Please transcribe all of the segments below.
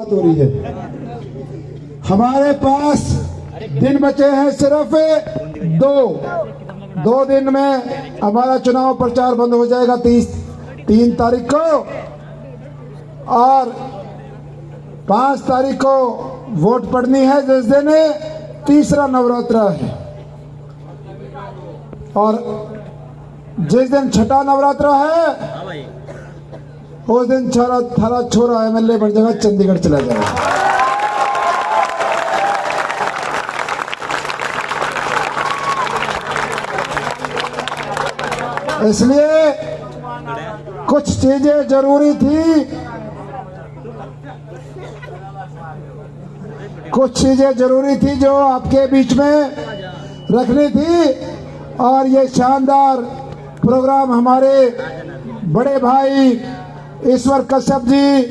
बात हो रही है। हमारे पास दिन बचे हैं सिर्फ दो दिन में हमारा चुनाव प्रचार बंद हो जाएगा 3 तारीख को, और 5 तारीख को वोट पड़नी है, जिस दिन तीसरा नवरात्रा है, और जिस दिन छठा नवरात्रा है उस दिन थारा छोरा एमएलए बन जाएगा, चंडीगढ़ चला जाएगा। इसलिए कुछ चीजें जरूरी थी, जो आपके बीच में रखनी थी। और ये शानदार प्रोग्राम हमारे बड़े भाई ईश्वर कश्यप जी,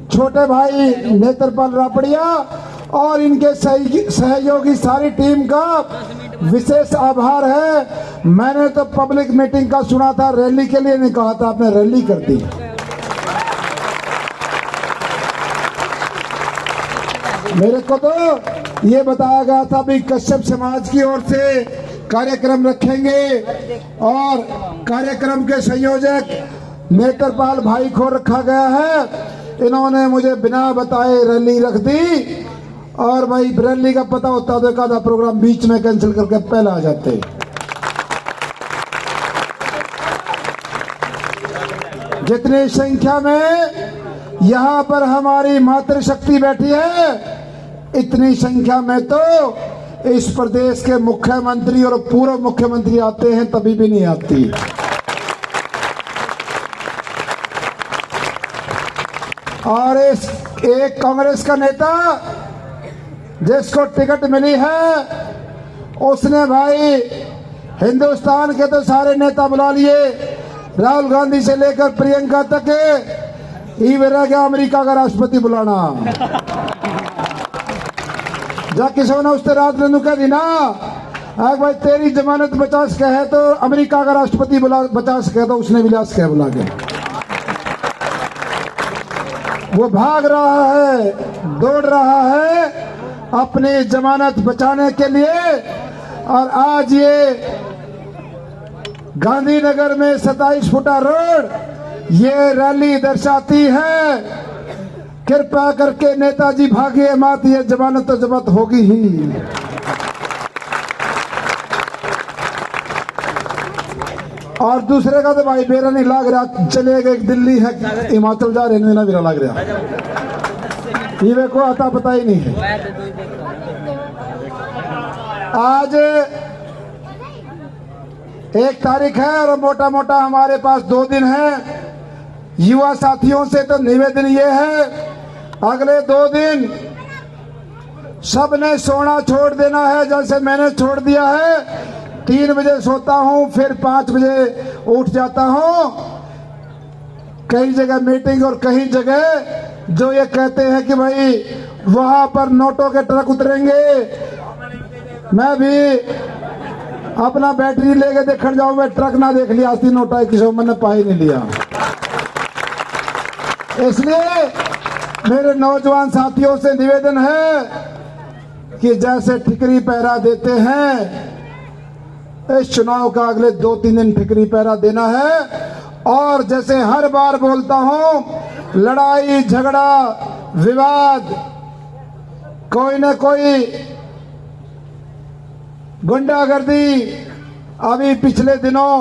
छोटे भाई नेत्रपाल रापड़िया और इनके सहयोगी सारी टीम का विशेष आभार है। मैंने तो पब्लिक मीटिंग का सुना था, रैली के लिए नहीं कहा था, आपने रैली कर दी। मेरे को तो ये बताया गया था भी कश्यप समाज की ओर से कार्यक्रम रखेंगे, और कार्यक्रम के संयोजक नेत्रपाल भाई को रखा गया है। इन्होंने मुझे बिना बताए रैली रख दी, और भाई रैली का पता होता तो एक प्रोग्राम बीच में कैंसिल करके पहले आ जाते। जितनी संख्या में यहाँ पर हमारी मातृशक्ति बैठी है, इतनी संख्या में तो इस प्रदेश के मुख्यमंत्री और पूर्व मुख्यमंत्री आते हैं, तभी भी नहीं आती। और इस एक कांग्रेस का नेता जिसको टिकट मिली है, उसने भाई हिंदुस्तान के तो सारे नेता बुला लिए, राहुल गांधी से लेकर प्रियंका तक, ये रह गया अमेरिका का राष्ट्रपति बुलाना। जा किसी ने उससे रात ने कह दी ना, भाई तेरी जमानत 50 का है तो अमेरिका का राष्ट्रपति बुला 50 का, तो उसने विलास कह बुला के वो भाग रहा है, दौड़ रहा है अपनी जमानत बचाने के लिए। और आज ये गांधीनगर में 27 फुटा रोड ये रैली दर्शाती है, कृपया करके नेताजी भागिए मत, ये जमानत तो जब्त होगी ही। और दूसरे का तो भाई बेरा नहीं लाग रहा, चले गए दिल्ली है, हिमाचल जा रहे ना बेरा लग रहा, ये को आता पता ही नहीं है। आज 1 तारीख है और मोटा मोटा हमारे पास 2 दिन है। युवा साथियों से तो निवेदन ये है, अगले 2 दिन सबने सोना छोड़ देना है, जैसे मैंने छोड़ दिया है। 3 बजे सोता हूं, फिर 5 बजे उठ जाता हूं। कई जगह मीटिंग और कई जगह जो ये कहते हैं कि भाई वहां पर नोटों के ट्रक उतरेंगे, मैं भी अपना बैटरी लेके देखने जाऊं, मैं ट्रक ना देख लिया, 80 नोटा किसी मैंने पा ही नहीं लिया। इसलिए मेरे नौजवान साथियों से निवेदन है कि जैसे ठिकरी पहरा देते हैं, इस चुनाव का अगले 2-3 दिन ठिकरी पहरा देना है। और जैसे हर बार बोलता हूं, लड़ाई झगड़ा विवाद, कोई न कोई गुंडागर्दी, अभी पिछले दिनों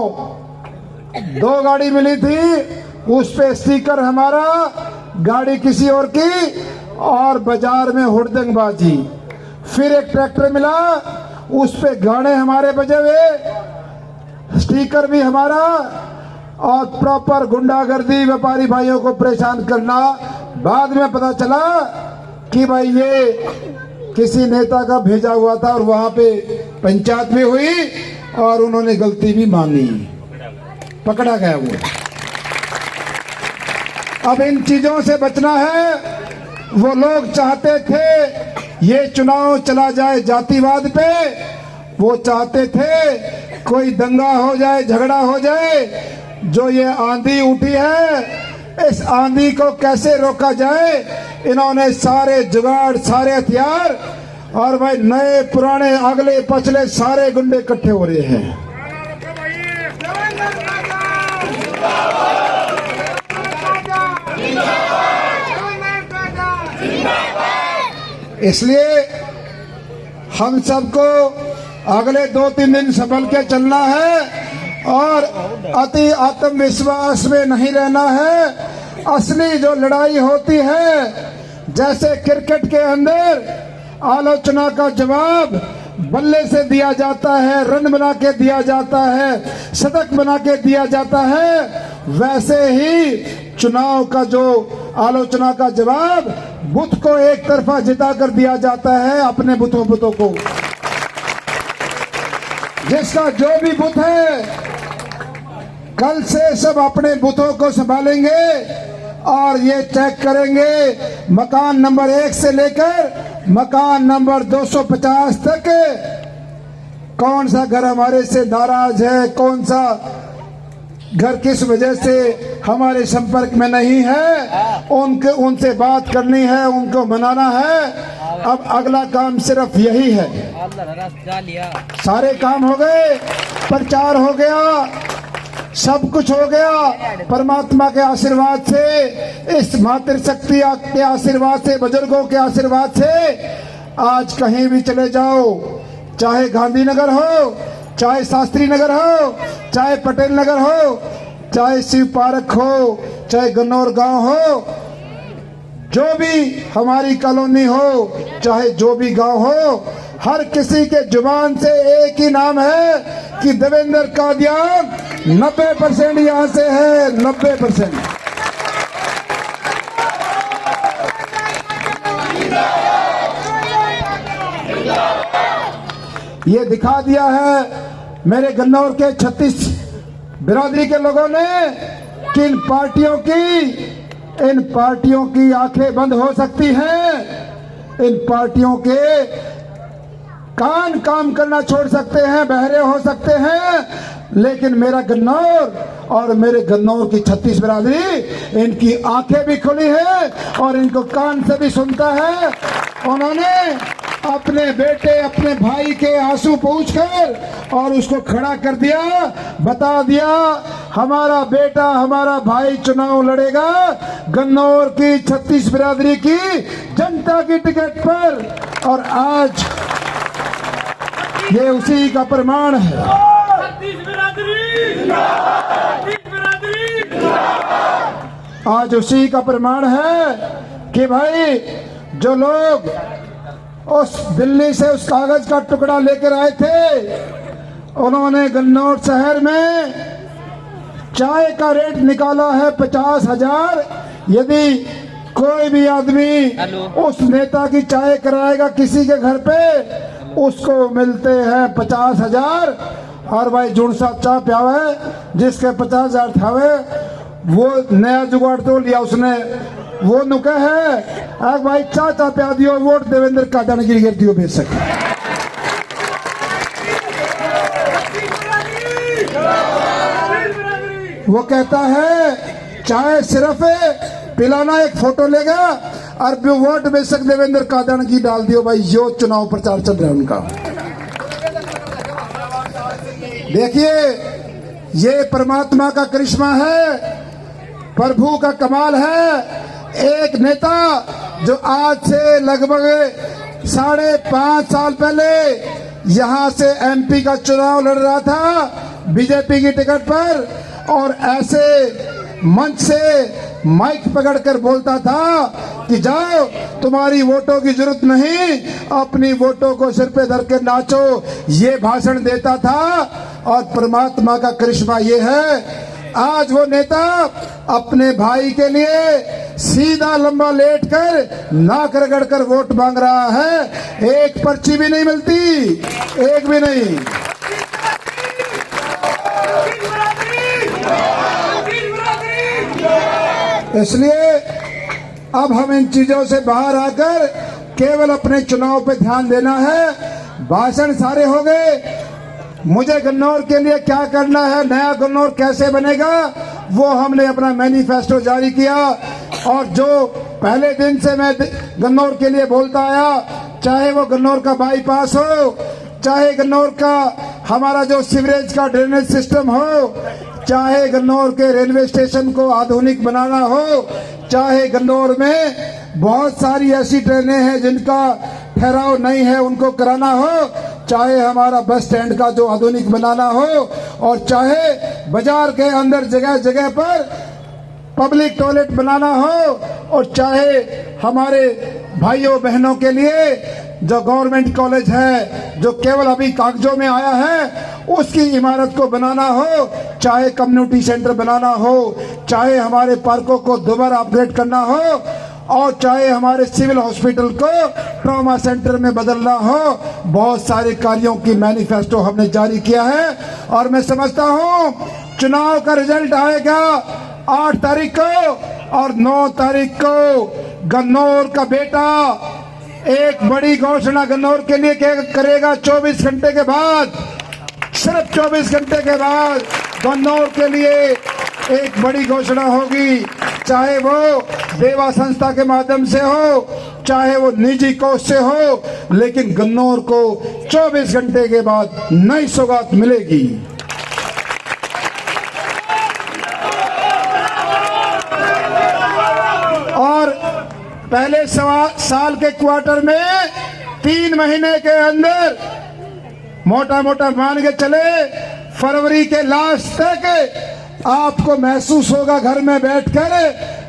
2 गाड़ी मिली थी, उस पे स्टिकर हमारा, गाड़ी किसी और की, और बाजार में हुड़दंगबाजी। फिर एक ट्रैक्टर मिला, उस पे गाने हमारे बजे हुए, स्टिकर भी हमारा, और प्रॉपर गुंडागर्दी, व्यापारी भाइयों को परेशान करना। बाद में पता चला कि भाई ये किसी नेता का भेजा हुआ था, और वहां पे पंचायत भी हुई और उन्होंने गलती भी मानी, पकड़ा गया वो। अब इन चीजों से बचना है। वो लोग चाहते थे ये चुनाव चला जाए जातिवाद पे, वो चाहते थे कोई दंगा हो जाए, झगड़ा हो जाए, जो ये आंधी उठी है, इस आंधी को कैसे रोका जाए, इन्होंने सारे जुगाड़, सारे हथियार और भाई नए पुराने अगले पछले सारे गुंडे इकट्ठे हो रहे हैं। इसलिए हम सबको अगले 2-3 दिन संभल के चलना है और अति आत्मविश्वास में नहीं रहना है। असली जो लड़ाई होती है, जैसे क्रिकेट के अंदर आलोचना का जवाब बल्ले से दिया जाता है, रन बना के दिया जाता है, शतक बना के दिया जाता है, वैसे ही चुनाव का जो आलोचना का जवाब बुत को एक तरफा जिता कर दिया जाता है, अपने बुतों को। जिसका जो भी बुत है, कल से सब अपने बुतों को संभालेंगे और ये चेक करेंगे मकान नंबर 1 से लेकर मकान नंबर 250 तक कौन सा घर हमारे से नाराज है, कौन सा घर किस वजह से हमारे संपर्क में नहीं है, उनसे बात करनी है, उनको मनाना है। अब अगला काम सिर्फ यही है। सारे काम हो गए, प्रचार हो गया, सब कुछ हो गया। परमात्मा के आशीर्वाद से, इस मातृशक्ति के आशीर्वाद से, बुजुर्गों के आशीर्वाद से आज कहीं भी चले जाओ, चाहे गांधीनगर हो, चाहे शास्त्री नगर हो, चाहे पटेल नगर हो, चाहे शिव पार्क हो, चाहे गन्नौर गांव हो, जो भी हमारी कॉलोनी हो, चाहे जो भी गांव हो, हर किसी के जुबान से एक ही नाम है कि देवेंद्र कादियान 90% यहाँ से है, 90%। ये दिखा दिया है मेरे गन्नौर के 36 बिरादरी के लोगों ने कि इन पार्टियों की आंखें बंद हो सकती हैं, इन पार्टियों के कान काम करना छोड़ सकते हैं, बहरे हो सकते हैं, लेकिन मेरा गन्नौर और मेरे गन्नौर की 36 बिरादरी, इनकी आंखें भी खुली है और इनको कान से भी सुनता है। उन्होंने अपने बेटे, अपने भाई के आंसू पूछकर और उसको खड़ा कर दिया, बता दिया हमारा बेटा, हमारा भाई चुनाव लड़ेगा गन्नौर की 36 बिरादरी की जनता की टिकट पर। और आज ये उसी का प्रमाण है। आज उसी का प्रमाण है कि भाई जो लोग उस दिल्ली से उस कागज का टुकड़ा लेकर आए थे, उन्होंने गन्नौर शहर में चाय का रेट निकाला है 50,000। यदि कोई भी आदमी उस नेता की चाय कराएगा किसी के घर पे, उसको मिलते हैं 50,000। और भाई जुड़सा चाय प्यावे, जिसके 50,000 थावे, वो नया जुगाड़ तो लिया उसने, वो नुके है भाई चाचा प्या दियो, वोट देवेंद्र कादियान की गिर दियो भेज सके। वो कहता है चाहे सिर्फ पिलाना, एक फोटो लेगा और वोट बेशक देवेंद्र कादियान की डाल दियो। भाई यो चुनाव प्रचार चल रहा है उनका। देखिए ये परमात्मा का करिश्मा है, प्रभु का कमाल है। एक नेता जो आज से लगभग 5.5 साल पहले यहाँ से एमपी का चुनाव लड़ रहा था बीजेपी की टिकट पर, और ऐसे मंच से माइक पकड़कर बोलता था कि जाओ तुम्हारी वोटों की जरूरत नहीं, अपनी वोटों को सिर पे धर के नाचो, ये भाषण देता था। और परमात्मा का करिश्मा ये है, आज वो नेता अपने भाई के लिए सीधा लंबा लेट कर नाक रगड़ कर वोट मांग रहा है। एक पर्ची भी नहीं मिलती, एक भी नहीं। इसलिए अब हम इन चीजों से बाहर आकर केवल अपने चुनाव पे ध्यान देना है। भाषण सारे हो गए, मुझे गन्नौर के लिए क्या करना है, नया गन्नौर कैसे बनेगा, वो हमने अपना मैनिफेस्टो जारी किया। और जो पहले दिन से मैं गन्नौर के लिए बोलता आया, चाहे वो गन्नौर का बाईपास हो, चाहे गन्नौर का हमारा जो सीवरेज का ड्रेनेज सिस्टम हो, चाहे गन्नौर के रेलवे स्टेशन को आधुनिक बनाना हो, चाहे गन्नौर में बहुत सारी ऐसी ट्रेनें हैं जिनका ठहराव नहीं है उनको कराना हो, चाहे हमारा बस स्टैंड का जो आधुनिक बनाना हो, और चाहे बाजार के अंदर जगह जगह पर पब्लिक टॉयलेट बनाना हो, और चाहे हमारे भाइयों बहनों के लिए जो गवर्नमेंट कॉलेज है जो केवल अभी कागजों में आया है उसकी इमारत को बनाना हो, चाहे कम्युनिटी सेंटर बनाना हो, चाहे हमारे पार्कों को दोबारा अपग्रेड करना हो, और चाहे हमारे सिविल हॉस्पिटल को ट्रॉमा सेंटर में बदलना हो, बहुत सारे कार्यों की मैनिफेस्टो हमने जारी किया है। और मैं समझता हूं चुनाव का रिजल्ट आएगा 8 तारीख को, और 9 तारीख को गन्नौर का बेटा एक बड़ी घोषणा गन्नौर के लिए करेगा। 24 घंटे के बाद, सिर्फ 24 घंटे के बाद गन्नौर के लिए एक बड़ी घोषणा होगी, चाहे वो देवा संस्था के माध्यम से हो, चाहे वो निजी कोष से हो, लेकिन गन्नौर को 24 घंटे के बाद नई सौगात मिलेगी। और पहले साल के क्वार्टर में 3 महीने के अंदर मोटा मोटा मान के चले फरवरी के लास्ट तक आपको महसूस होगा घर में बैठकर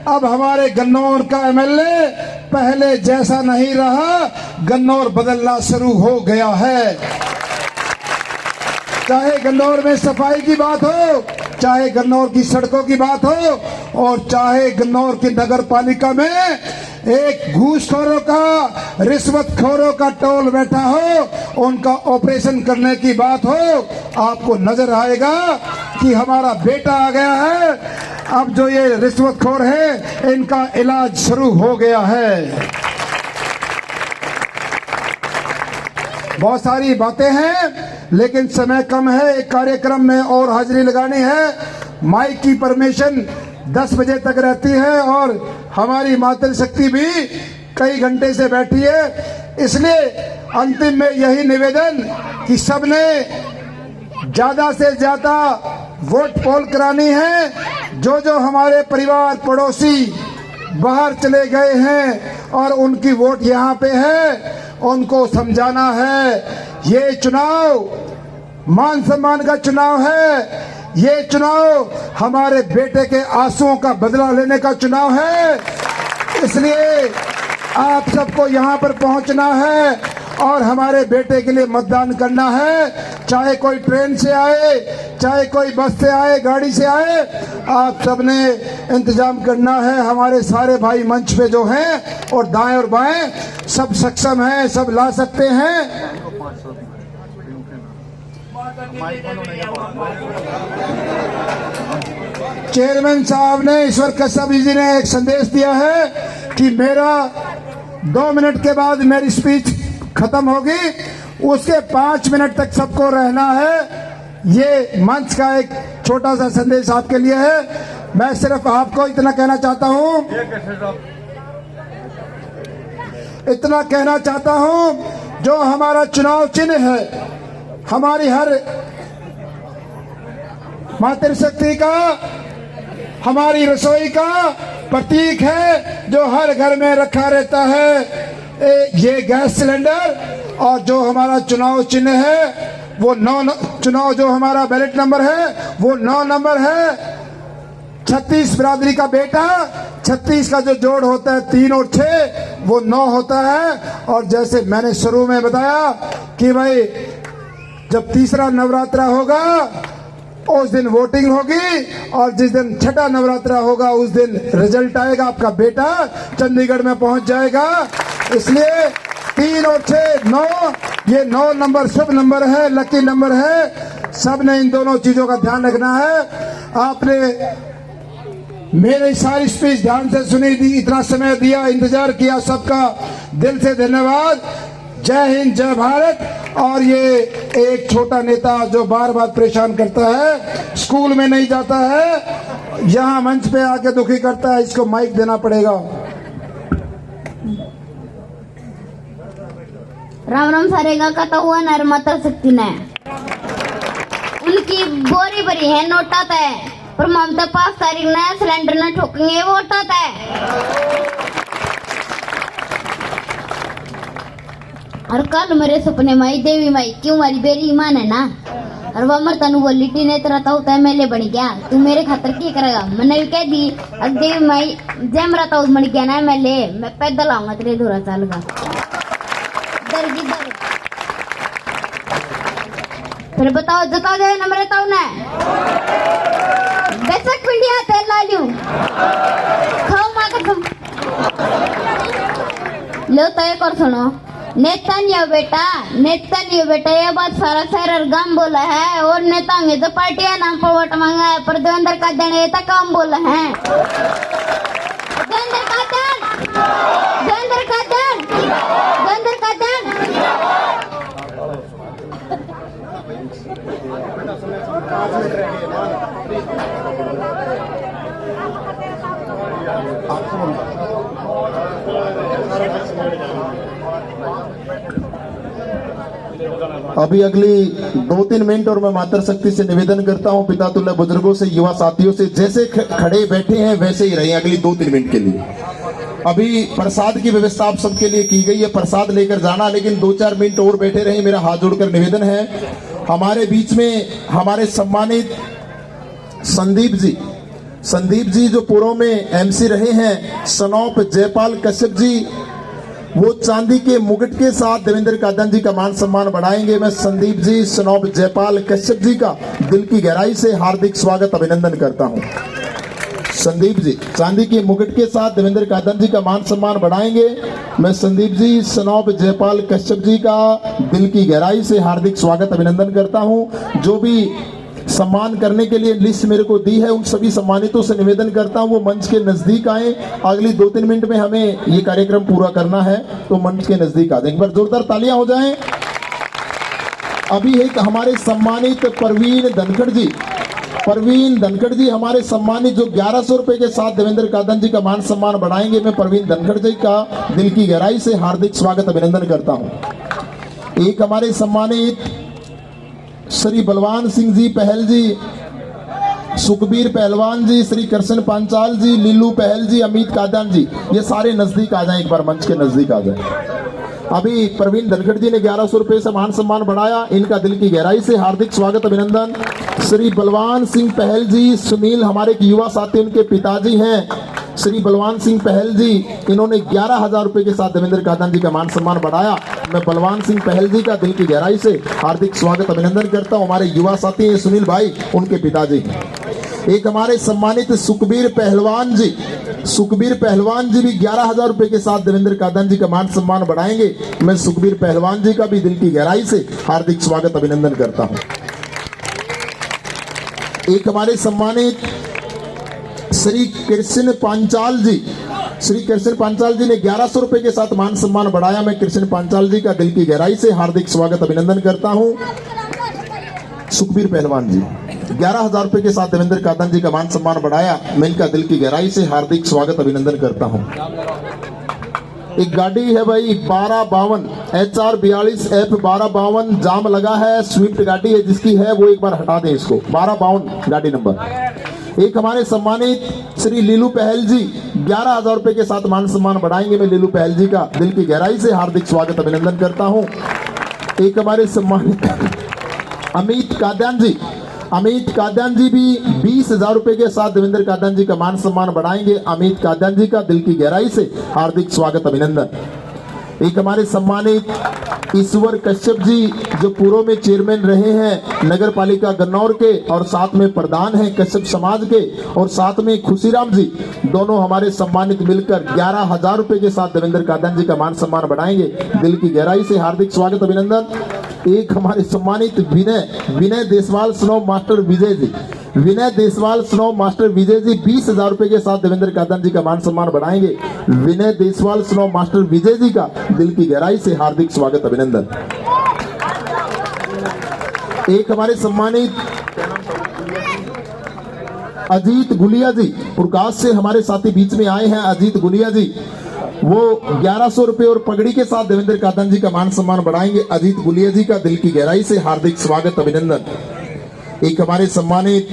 अब हमारे गन्नौर का एमएलए पहले जैसा नहीं रहा, गन्नौर बदलना शुरू हो गया है। चाहे गन्नौर में सफाई की बात हो, चाहे गन्नौर की सड़कों की बात हो, और चाहे गन्नौर की नगर पालिका में एक घूसखोरों का, रिश्वतखोरों का टोल बैठा हो, उनका ऑपरेशन करने की बात हो, आपको नजर आएगा कि हमारा बेटा आ गया है। अब जो ये रिश्वतखोर है इनका इलाज शुरू हो गया है। बहुत सारी बातें हैं लेकिन समय कम है, एक कार्यक्रम में और हाजिरी लगानी है। माइक की परमिशन 10 बजे तक रहती है और हमारी मातृशक्ति भी कई घंटे से बैठी है, इसलिए अंतिम में यही निवेदन कि सबने ज्यादा से ज्यादा वोट पोल करानी है। जो जो हमारे परिवार पड़ोसी बाहर चले गए हैं और उनकी वोट यहाँ पे है, उनको समझाना है ये चुनाव मान सम्मान का चुनाव है, ये चुनाव हमारे बेटे के आंसुओं का बदला लेने का चुनाव है। इसलिए आप सबको यहाँ पर पहुँचना है और हमारे बेटे के लिए मतदान करना है। चाहे कोई ट्रेन से आए, चाहे कोई बस से आए, गाड़ी से आए, आप सबने इंतजाम करना है। हमारे सारे भाई मंच पे जो हैं और दाएं और बाएं सब सक्षम हैं, सब ला सकते हैं। चेयरमैन साहब ने, ईश्वर कश्यप जी ने एक संदेश दिया है कि मेरा 2 मिनट के बाद मेरी स्पीच खत्म होगी, उसके 5 मिनट तक सबको रहना है। ये मंच का एक छोटा सा संदेश आपके लिए है। मैं सिर्फ आपको इतना कहना चाहता हूँ, जो हमारा चुनाव चिन्ह है, हमारी हर मातृशक्ति का, हमारी रसोई का प्रतीक है जो हर घर में रखा रहता है, ये गैस सिलेंडर। और जो हमारा चुनाव चिन्ह है वो 9, चुनाव जो हमारा बैलेट नंबर है वो 9 नंबर है। 36 बिरादरी का बेटा, 36 का जो जोड़ होता है 3 और 6 वो 9 होता है। और जैसे मैंने शुरू में बताया कि भाई जब तीसरा नवरात्रा होगा उस दिन वोटिंग होगी, और जिस दिन छठा नवरात्रा होगा उस दिन रिजल्ट आएगा, आपका बेटा चंडीगढ़ में पहुंच जाएगा। इसलिए 3 और 6 9, ये 9 नंबर शुभ नंबर है, लकी नंबर है। सबने इन दोनों चीजों का ध्यान रखना है। आपने मेरी सारी स्पीच ध्यान से सुनी थी, इतना समय दिया, इंतजार किया, सबका दिल से धन्यवाद। जय हिंद, जय भारत। और ये एक छोटा नेता जो बार बार परेशान करता है, स्कूल में नहीं जाता है, यहाँ मंच पे आके दुखी करता है, इसको माइक देना पड़ेगा। राम राम सारेगा का तो हुआ नर माता शक्ति ने उनकी बोरी भरी है नोटा है, पर ममता 5 तारीख ने सिलेंडर न ठोकेंगे वो उठाता है। और कल मेरे सपने माई देवी माई क्यों मारी बेरी ईमान है ना, और वो मर तनु बोली टी ने तेरा तो एमएलए बन गया, तू मेरे खातर क्या करेगा। मैंने भी कह दी अब देवी माई जय मेरा तो बन गया ना एमएलए, मैं पैदल आऊंगा तेरे दूरा चलगा दर की दर। फिर बताओ जता दे नंबर ताऊ ने बेसक पिंडिया तेल ला लियो खाओ मां कसम लो तो एक और सुनो। नेतान्याहू बेटा ये बात सारा शहर और गांव बोला है, और नेता में तो पार्टियां नाम पर वोट मांगा है, पर देवेंद्र का देने तक काम बोला है। देवेंद्र का देन देवेंद्र का देन देवेंद्र का देन। अभी अगली 2-3 मिनट और मैं मातृ शक्ति से निवेदन करता हूं, पितातुल्य बुजुर्गों से, युवा साथियों से, जैसे खड़े बैठे हैं वैसे ही रहे अगली 2-3 मिनट के लिए। अभी प्रसाद की व्यवस्था आप सबके लिए की गई है, प्रसाद लेकर जाना, लेकिन 2-4 मिनट और बैठे रहे। मेरा हाथ जोड़कर निवेदन है, हमारे बीच में हमारे सम्मानित संदीप जी जो पूर्व में एमसी रहे हैं, सनौप जयपाल कश्यप जी, वो चांदी के मुकुट के साथ देवेंद्र कादन जी का मान सम्मान बढ़ाएंगे। मैं संदीप जी, सनौप जयपाल कश्यप जी का दिल की गहराई से हार्दिक स्वागत अभिनंदन करता हूं। संदीप जी चांदी के मुकुट के साथ देवेंद्र कादन जी का मान सम्मान बढ़ाएंगे। मैं संदीप जी, सनौप जयपाल कश्यप जी का दिल की गहराई से हार्दिक स्वागत अभिनंदन करता हूं। जो भी सम्मान करने के लिए लिस्ट मेरे को दी है, उन सभी सम्मानितों से निवेदन करता हूं वो मंच के नजदीक आए। अगली 2-3 मिनट में हमें ये कार्यक्रम पूरा करना है, तो मंच के नजदीक आ जाए। एक बार जोरदार तालियां हो जाएं। अभी एक हमारे सम्मानित परवीन धनखड़ जी हमारे सम्मानित, जो 1100 रुपए के साथ देवेंद्र कादन जी का मान सम्मान बढ़ाएंगे। मैं परवीन धनखड़ जी का दिल की गहराई से हार्दिक स्वागत अभिनंदन करता हूं। एक हमारे सम्मानित श्री बलवान सिंह जी पहल जी, सुखबीर पहलवान जी, श्री कृष्ण पांचाल जी, लीलू पहल जी, अमित कादन जी, ये सारे नजदीक आ जाएं, एक बार मंच के नजदीक आ जाएं। अभी प्रवीण धनखड़ जी ने 1100 रुपए से मान सम्मान बढ़ाया, इनका दिल की गहराई से हार्दिक स्वागत अभिनंदन। श्री बलवान सिंह पहल जी, सुनील हमारे एक युवा साथी, उनके पिताजी हैं श्री बलवान सिंह पहल जी, इन्होंने 11,000 रुपए के साथ देवेंद्र कादन जी का मान सम्मान बढ़ाया। मैं बलवान सिंह पहल जी का दिल की गहराई से हार्दिक स्वागत अभिनंदन करता हूं। हमारे युवा साथी हैं सुनील भाई, उनके पिताजी। एक हमारे सम्मानित सुखबीर पहलवान जी भी 11,000 रुपए के साथ देवेंद्र कादन जी का मान सम्मान बढ़ाएंगे। मैं सुखबीर पहलवान जी का भी दिल की गहराई से हार्दिक स्वागत अभिनंदन करता हूं। एक हमारे सम्मानित श्री कृष्ण पांचाल जी ने 1100 रुपए के साथ मान सम्मान बढ़ाया। मैं कृष्ण पांचाल जी का दिल की गहराई से हार्दिक स्वागत अभिनंदन करता हूं। सुखबीर पहलवान जी 11,000 रुपए के साथ देवेंद्र कादन जी का मान सम्मान बढ़ाया। मैं इनका दिल की गहराई से हार्दिक स्वागत अभिनंदन करता हूं। एक गाड़ी है भाई 1252 HR 42F 1252, जाम लगा है, स्विफ्ट गाड़ी है जिसकी है वो एक बार हटा दें इसको, 1252 गाड़ी नंबर। एक हमारे सम्मानित श्री लीलू पहल जी 11,000 रुपए के साथ मान सम्मान बढ़ाएंगे। मैं लीलू पहल जी का दिल की गहराई से हार्दिक स्वागत अभिनंदन करता हूं। एक हमारे सम्मानित अमित कादन जी भी 20,000 रुपए के साथ देवेंद्र कादन जी का मान सम्मान बढ़ाएंगे। अमित कादन जी का दिल की गहराई से हार्दिक स्वागत अभिनंदन। एक हमारे सम्मानित ईश्वर कश्यप जी जो पूर्व में चेयरमैन रहे हैं नगर पालिका गन्नौर के, और साथ में प्रधान हैं कश्यप समाज के, और साथ में खुशीराम जी, दोनों हमारे सम्मानित मिलकर 11,000 रुपए के साथ देवेंद्र कादन जी का मान सम्मान बढ़ाएंगे। दिल की गहराई से हार्दिक स्वागत अभिनंदन। एक हमारे सम्मानित विनय देसवाल स्नो मास्टर विजय जी 20,000 रुपए के साथ देवेंद्र कादन जी का मान सम्मान बढ़ाएंगे। विनय देसवाल स्नो मास्टर विजय जी का दिल की गहराई से हार्दिक स्वागत अभिनंदन। एक हमारे सम्मानित अजीत गुलिया जी प्रकाश से हमारे साथी बीच में आए हैं। अजीत गुलिया जी वो 1100 रुपए और पगड़ी के साथ देवेंद्र कादन जी का मान सम्मान बढ़ाएंगे। अजीत गुलिया जी का दिल की गहराई से हार्दिक स्वागत अभिनंदन। एक हमारे सम्मानित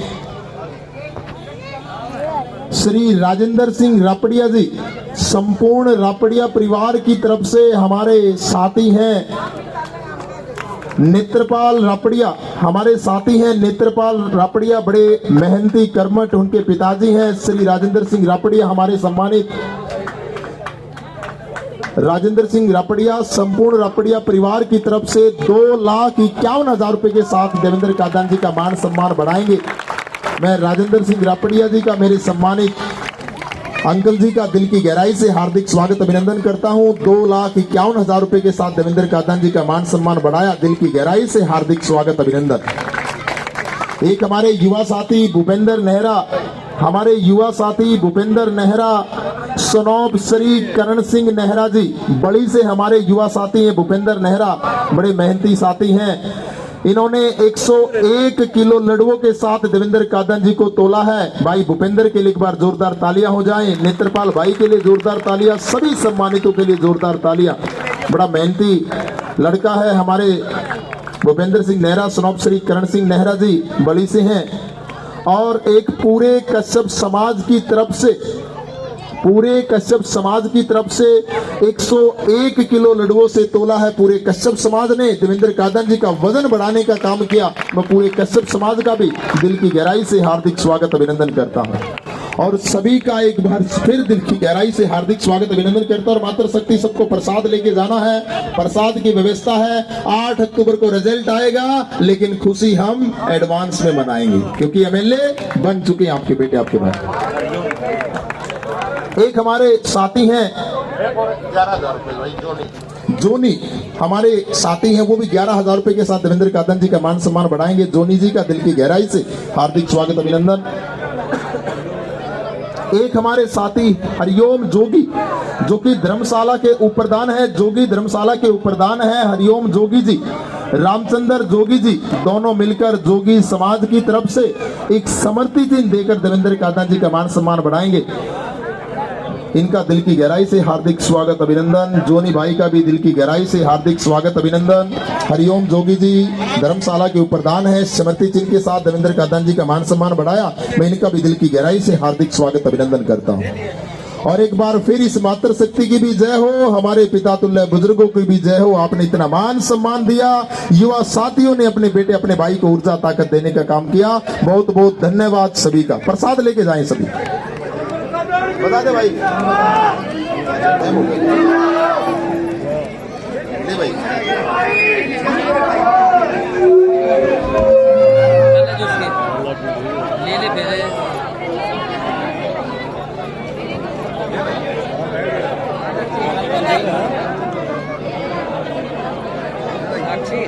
श्री राजेंद्र सिंह रापड़िया जी संपूर्ण रापड़िया परिवार की तरफ से हमारे साथी हैं नेत्रपाल रापड़िया, हमारे साथी हैं नेत्रपाल रापड़िया, बड़े मेहनती कर्मठ उनके पिताजी हैं श्री राजेंद्र सिंह रापड़िया। हमारे सम्मानित राजेंद्र सिंह रापड़िया संपूर्ण रापड़िया परिवार की तरफ से 2,51,000 रुपए के साथ देवेंद्र कादन जी का मान सम्मान बढ़ाएंगे। मैं राजेंद्र सिंह रापड़िया जी का मेरे सम्मानित अंकल जी का दिल की गहराई से हार्दिक स्वागत अभिनंदन करता हूं। 2,51,000 रुपए के साथ देवेंद्र कादन जी का मान सम्मान बढ़ाया, दिल की गहराई से हार्दिक स्वागत अभिनंदन। एक हमारे युवा साथी भूपेंद्र नेहरा, हमारे युवा साथी भूपेंद्र नेहरा सनौब श्री करण सिंह नेहरा जी बड़ी से हमारे युवा साथी हैं भूपेंद्र नेहरा, बड़े मेहनती साथी हैं। इन्होंने 101 किलो लड्डुओं के साथ देवेंद्र कादन जी को तोला है। भाई भूपेंद्र के लिए एक बार जोरदार तालियां हो जाएं, नेत्रपाल भाई के लिए जोरदार तालियां, सभी सम्मानितों के लिए जोरदार तालियां। बड़ा मेहनती लड़का है हमारे भूपेंद्र सिंह नेहरा, सनौब श्री करण सिंह नेहरा जी बड़ी से हैं। और एक पूरे कश्यप समाज की तरफ से, पूरे कश्यप समाज की तरफ से 101 किलो लड्डुओं से तोला है। पूरे कश्यप समाज ने देवेंद्र कादन जी का वजन बढ़ाने का काम किया। मैं पूरे कश्यप समाज का भी दिल की गहराई से हार्दिक स्वागत अभिनंदन करता हूं और सभी का एक बार फिर दिल की गहराई से हार्दिक स्वागत अभिनंदन करता हूं। और मातृशक्ति सबको प्रसाद लेके जाना है, प्रसाद की व्यवस्था है। 8 अक्टूबर को रिजल्ट आएगा, लेकिन खुशी हम एडवांस में मनाएंगे क्योंकि एमएलए बन चुके हैं आपके बेटे, आपके भाई। एक हमारे साथी हैं 11,000 रुपए भाई जोनी, हमारे साथी हैं वो भी 11,000 रुपए के साथ देवेंद्र कादन जी का मान सम्मान बढ़ाएंगे। जोनी जी का दिल की गहराई से हार्दिक स्वागत अभिनंदन। एक हमारे साथी हरिओम जोगी जो कि धर्मशाला के उपप्रधान है, जोगी धर्मशाला के उपप्रधान है हरिओम जोगी जी, रामचंद्र जोगी जी, दोनों मिलकर जोगी समाज की तरफ से एक समर्पित चिन्ह देकर देवेंद्र कादन जी का मान सम्मान बढ़ाएंगे। इनका दिल की गहराई से हार्दिक स्वागत अभिनंदन। जोनी भाई का भी दिल की गहराई से हार्दिक स्वागत अभिनंदन। हरिओम जोगी जी धर्मशाला के उपप्रधान है, समर्पित चिन्ह के साथ देवेंद्र कादन जी का मान सम्मान बढ़ाया। मैं इनका भी दिल की गहराई से हार्दिक स्वागत अभिनंदन करता हूं। और एक बार फिर इस मातृशक्ति की भी जय हो, हमारे पिता तुल्य बुजुर्गों की भी जय हो। आपने इतना मान सम्मान दिया, युवा साथियों ने अपने बेटे अपने भाई को ऊर्जा ताकत देने का काम किया। बहुत बहुत धन्यवाद सभी का। प्रसाद लेके जाएं सभी, बता दे भाई, ले भाई। ले ले फिर अच्छी